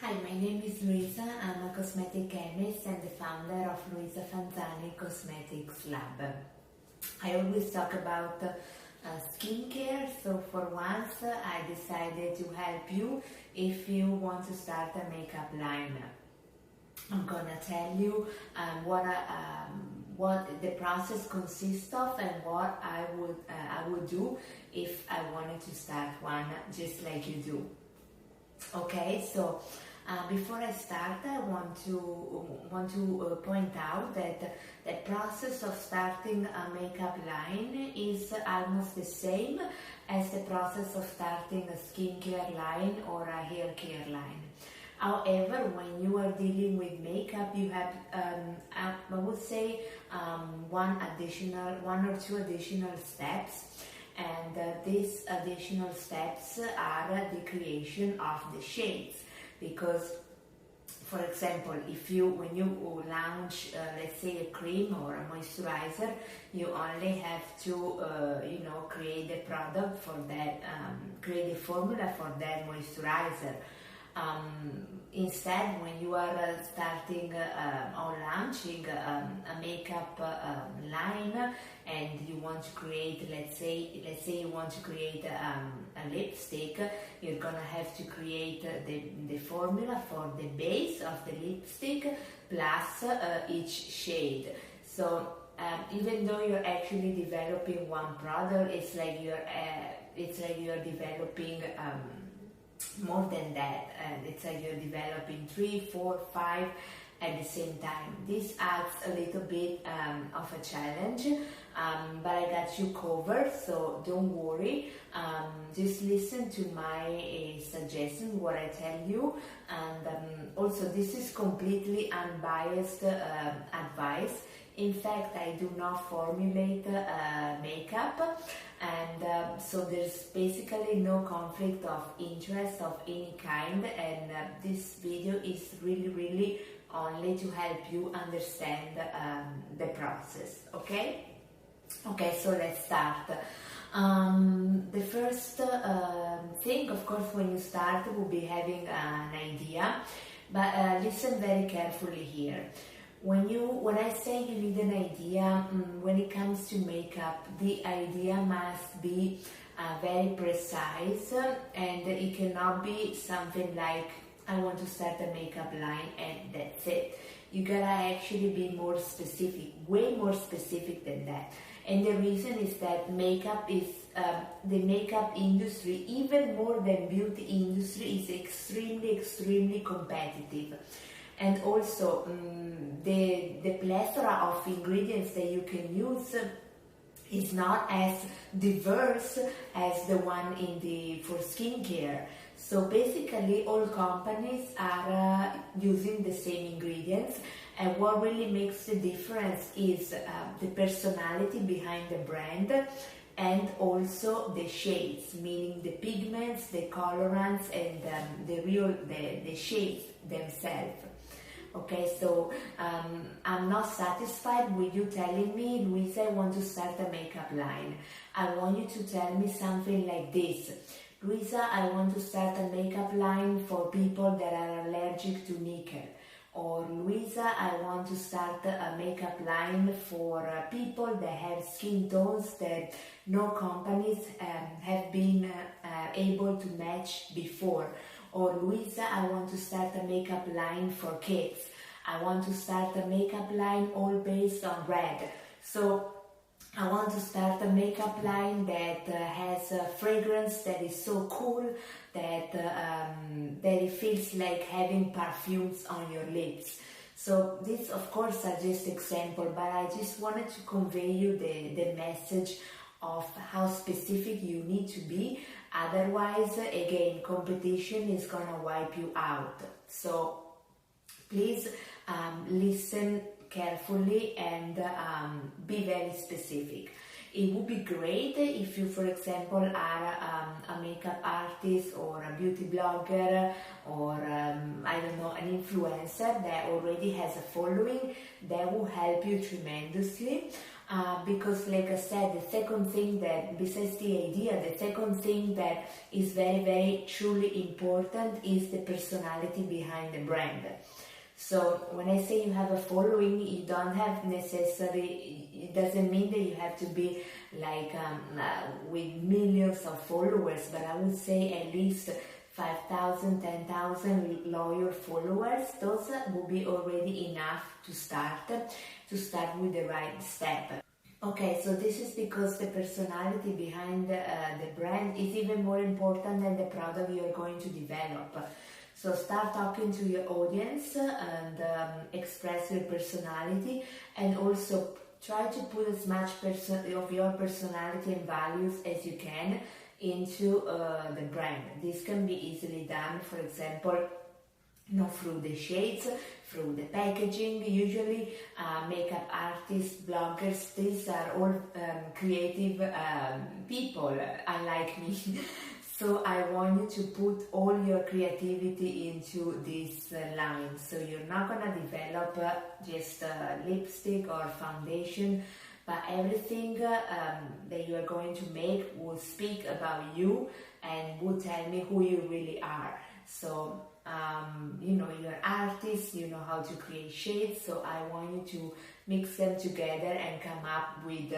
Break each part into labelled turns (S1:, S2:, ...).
S1: Hi, my name is Luisa. I'm a cosmetic chemist and the founder of Luisa Fanzani Cosmetics Lab. I always talk about skincare, so for once I decided to help you if you want to start a makeup line. I'm gonna tell you what the process consists of and what I would do if I wanted to start one just like you do. Okay, so before I start, I want to point out that the process of starting a makeup line is almost the same as the process of starting a skincare line or a hair care line. However, when you are dealing with makeup, you have, I would say, one or two additional steps. And these additional steps are the creation of the shades, because, for example, when you launch, let's say, a cream or a moisturizer, you only have to, create the product for that, create the formula for that moisturizer. Instead, when you are starting or launching a makeup line and you want to create, let's say you want to create a lipstick, you're gonna have to create the formula for the base of the lipstick plus each shade. So even though you're actually developing one product, it's like you're developing more than that, and it's like you're developing 3, 4, 5 at the same time. This adds a little bit of a challenge, but I got you covered, so don't worry. Just listen to my suggestion, what I tell you, and also this is completely unbiased advice. In fact, I do not formulate makeup, and so there's basically no conflict of interest of any kind, and this video is really only to help you understand the process. Okay, so let's start. The first thing, of course, when you start, will be having an idea, but listen very carefully here. When I say you need an idea, when it comes to makeup, the idea must be very precise, and it cannot be something like, I want to start a makeup line and that's it. You gotta actually be more specific, way more specific than that. And the reason is that makeup is, the makeup industry, even more than beauty industry, is extremely competitive. And also, the plethora of ingredients that you can use is not as diverse as the one for skincare. So basically, all companies are using the same ingredients, and what really makes the difference is the personality behind the brand, and also the shades, meaning the pigments, the colorants, and the shades themselves. Okay, so I'm not satisfied with you telling me, Luisa, I want to start a makeup line. I want you to tell me something like this: Luisa, I want to start a makeup line for people that are allergic to nickel. Or Luisa, I want to start a makeup line for people that have skin tones that no companies have been able to match before. Or Luisa, I want to start a makeup line for kids. I want to start a makeup line all based on red. So I want to start a makeup line that has a fragrance that is so cool that it feels like having perfumes on your lips. So these, of course, are just examples, but I just wanted to convey you the message of how specific you need to be. Otherwise, again, competition is gonna wipe you out. So please listen carefully and be very specific. It would be great if you, for example, are a makeup artist or a beauty blogger or I don't know, an influencer that already has a following, that will help you tremendously. Because like I said, the second thing that, besides the idea, the second thing that is very, very truly important is the personality behind the brand. So when I say you have a following, you don't have necessarily, it doesn't mean that you have to be like with millions of followers, but I would say at least 5,000, 10,000 loyal followers. Those will be already enough to start with the right step. Okay, so this is because the personality behind the brand is even more important than the product you are going to develop. So start talking to your audience and express your personality, and also try to put as much of your personality and values as you can into the brand. This can be easily done, for example, through the shades, through the packaging. Usually makeup artists, bloggers, these are all creative people, unlike me. So I want you to put all your creativity into this line. So you're not gonna develop just lipstick or foundation, but everything that you are going to make will speak about you and will tell me who you really are. So you're an artist, you know how to create shades, so I want you to mix them together and come up with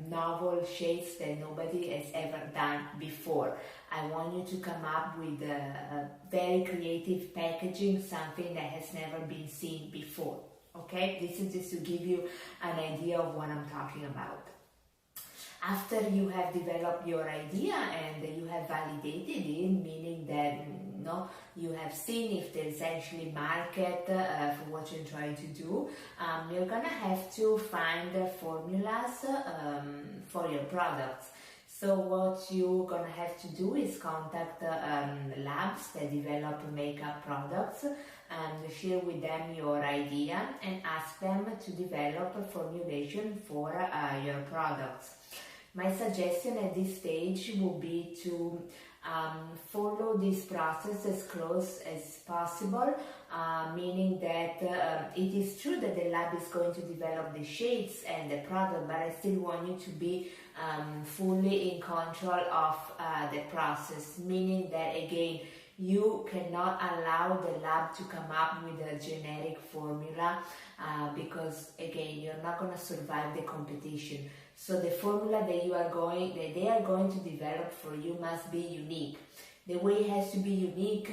S1: novel shades that nobody has ever done before. I want you to come up with a very creative packaging, something that has never been seen before. Okay, this is just to give you an idea of what I'm talking about. After you have developed your idea and you have validated it, meaning that you have seen if there's actually market for what you're trying to do, you're gonna have to find formulas for your products. So what you're gonna have to do is contact labs that develop makeup products and share with them your idea and ask them to develop a formulation for your products. My suggestion at this stage would be to follow this process as close as possible, meaning that it is true that the lab is going to develop the shades and the product, but I still want you to be fully in control of the process, meaning that again, you cannot allow the lab to come up with a generic formula because again, you're not going to survive the competition. So the formula that they are going to develop for you must be unique. The way it has to be unique,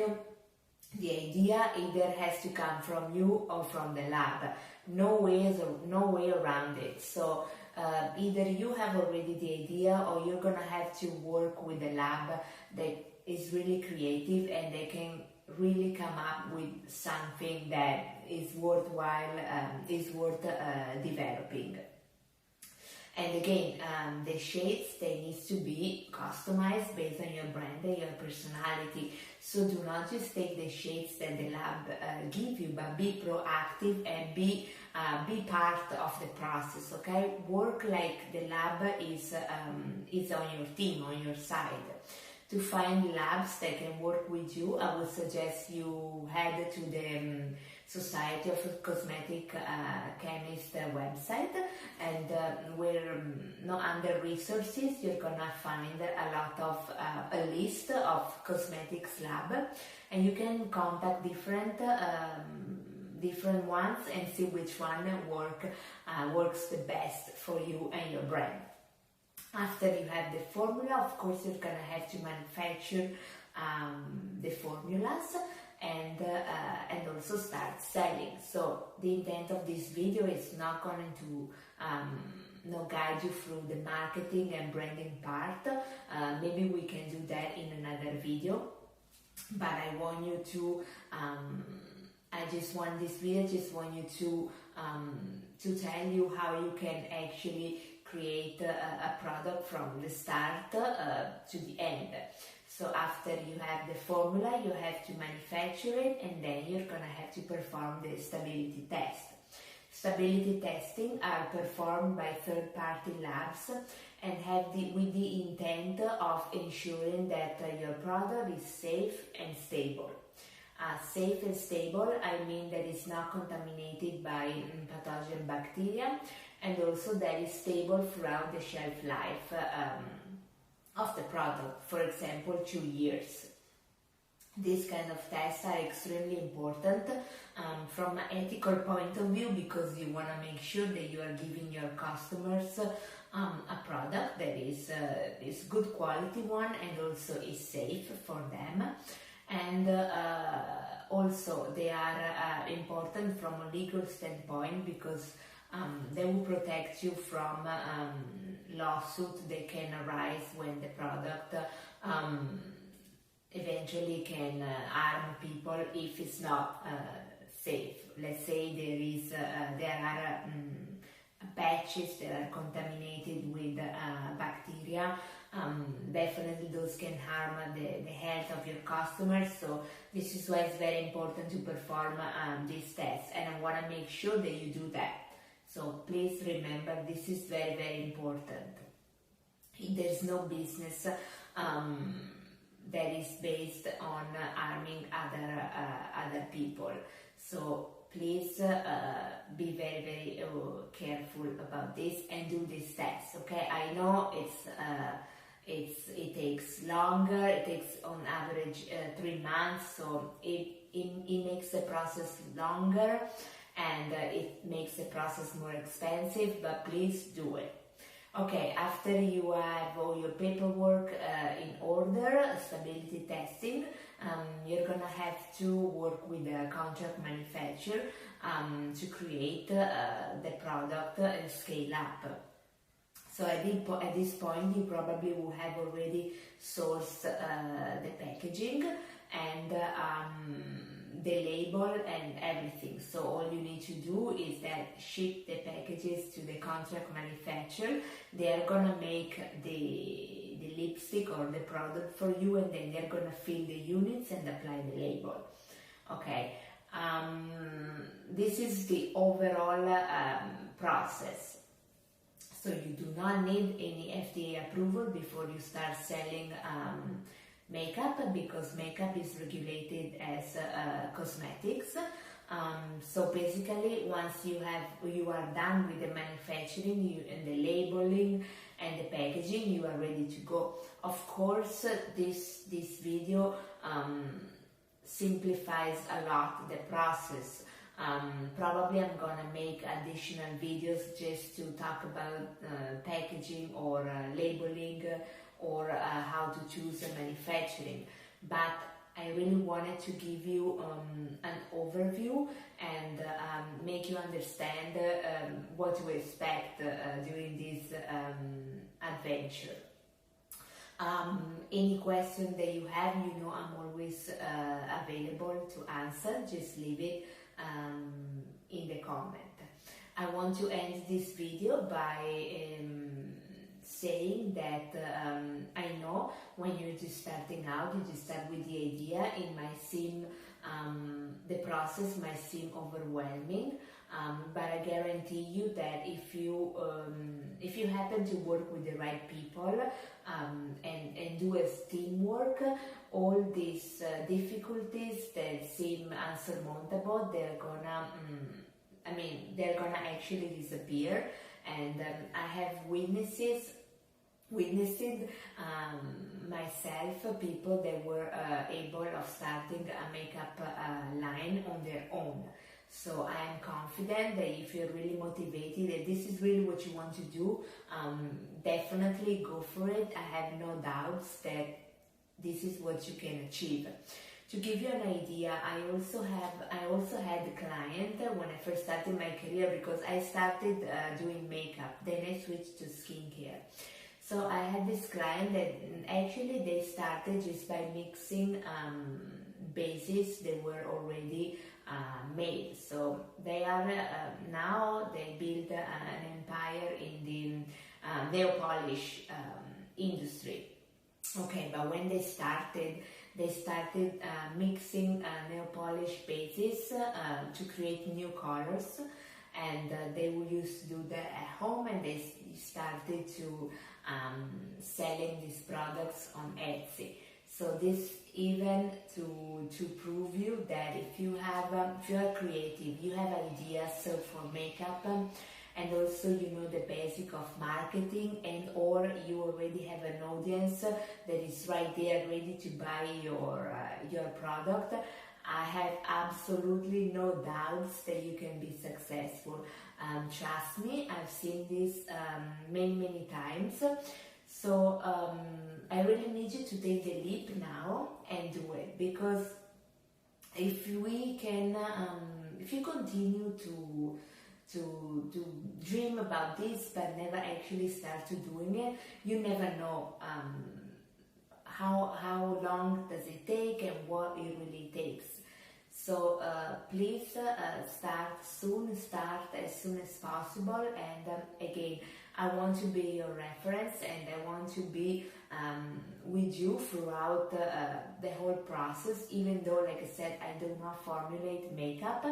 S1: the idea either has to come from you or from the lab. No way around it. So either you have already the idea, or you're gonna have to work with a lab that is really creative and they can really come up with something that is worthwhile, is worth developing. And again, the shades, they need to be customized based on your brand and your personality. So do not just take the shades that the lab give you, but be proactive and be part of the process, okay? Work like the lab is on your team, on your side. To find labs that can work with you, I would suggest you head to the Society of Cosmetic Chemist website, and where under resources you're gonna find a lot of a list of cosmetics lab, and you can contact different ones and see which one works the best for you and your brand. After you have the formula, of course, you're gonna have to manufacture the formulas and also start selling. So the intent of this video is not going to guide you through the marketing and branding part. Maybe we can do that in another video. But I want you to this video just want you to tell you how you can actually create a product from the start to the end. So after you have the formula, you have to manufacture it, and then you're gonna have to perform the stability test. Stability testing are performed by third-party labs and with the intent of ensuring that your product is safe and stable. Safe and stable, I mean that it's not contaminated by pathogen bacteria, and also that is stable throughout the shelf life of the product, for example 2 years. These kind of tests are extremely important from an ethical point of view, because you want to make sure that you are giving your customers a product that is good quality one, and also is safe for them. And also they are important from a legal standpoint, because they will protect you from lawsuits that can arise when the product eventually can harm people if it's not safe. Let's say there are patches that are contaminated with bacteria. Definitely those can harm the health of your customers, so this is why it's very important to perform these tests, and I want to make sure that you do that. So please remember, this is very, very important. There's no business that is based on harming other people, so please be very, very careful about this and do these tests. Okay, I know it takes longer. It takes on average 3 months, so it makes the process longer, and it makes the process more expensive, but please do it. Okay, after you have all your paperwork in order, stability testing, you're gonna have to work with a contract manufacturer to create the product and scale up. So at this point, you probably will have already sourced the packaging and the label and everything. So all you need to do is that ship the packages to the contract manufacturer. They are gonna make the lipstick or the product for you, and then they're gonna fill the units and apply the label. Okay, this is the overall process. So you do not need any FDA approval before you start selling makeup, because makeup is regulated as cosmetics. So basically, once you are done with the manufacturing and the labeling and the packaging, you are ready to go. Of course, this video simplifies a lot the process. Probably I'm gonna make additional videos just to talk about packaging or labeling or how to choose the manufacturing, but I really wanted to give you an overview and make you understand what to expect during this adventure. Any question that you have, you know I'm always available to answer. Just leave it in the comment. I want to end this video by saying that I know when you're just starting out, you just start with the idea. It might seem, the process might seem overwhelming, but I guarantee you that if you happen to work with the right people and do a teamwork, all these difficulties that seem unsurmountable, they're gonna actually disappear. And I have witnessed myself people that were able of starting a makeup line on their own. So I am confident that if you're really motivated, that this is really what you want to do, definitely go for it. I have no doubts that this is what you can achieve. To give you an idea, I also had a client when I first started my career, because I started doing makeup, then I switched to skincare. So I had this client that actually they started just by mixing bases that were already made. So they are now they build an empire in the nail polish industry. Okay, but when they started mixing nail polish bases to create new colors, and they used to do that at home, and they started to selling these products on Etsy. So this even to prove you that if you are creative, you have ideas for makeup, and also you know the basic of marketing, and or you already have an audience that is right there ready to buy your product, I have absolutely no doubts that you can be successful. Trust me, I've seen this many times. So I really need you to take the leap now and do it, because if we can, if you continue to dream about this but never actually start to doing it, you never know how long does it take and what it really takes. So please start soon, start as soon as possible, and again, I want to be your reference, and I want to be with you throughout the whole process, even though, like I said, I do not formulate makeup,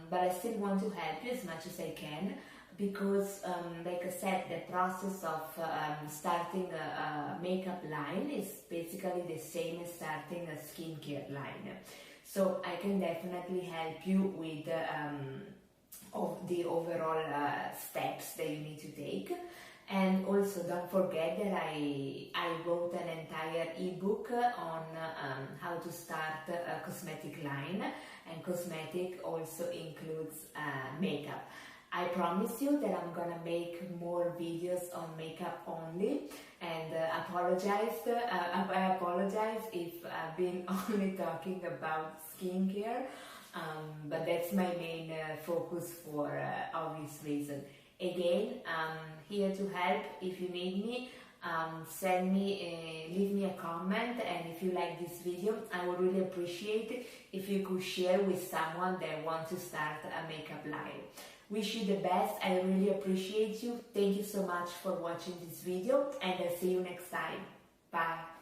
S1: but I still want to help you as much as I can, because like I said, the process of starting a makeup line is basically the same as starting a skincare line. So I can definitely help you with of the overall steps that you need to take. And also don't forget that I wrote an entire ebook on how to start a cosmetic line, and cosmetic also includes makeup. I promise you that I'm gonna make more videos on makeup only, and I apologize if I've been only talking about skincare, but that's my main focus for obvious reason. Again, I'm here to help. If you need me, leave me a comment, and if you like this video, I would really appreciate it if you could share with someone that wants to start a makeup line. Wish you the best. I really appreciate you. Thank you so much for watching this video, and I'll see you next time. Bye.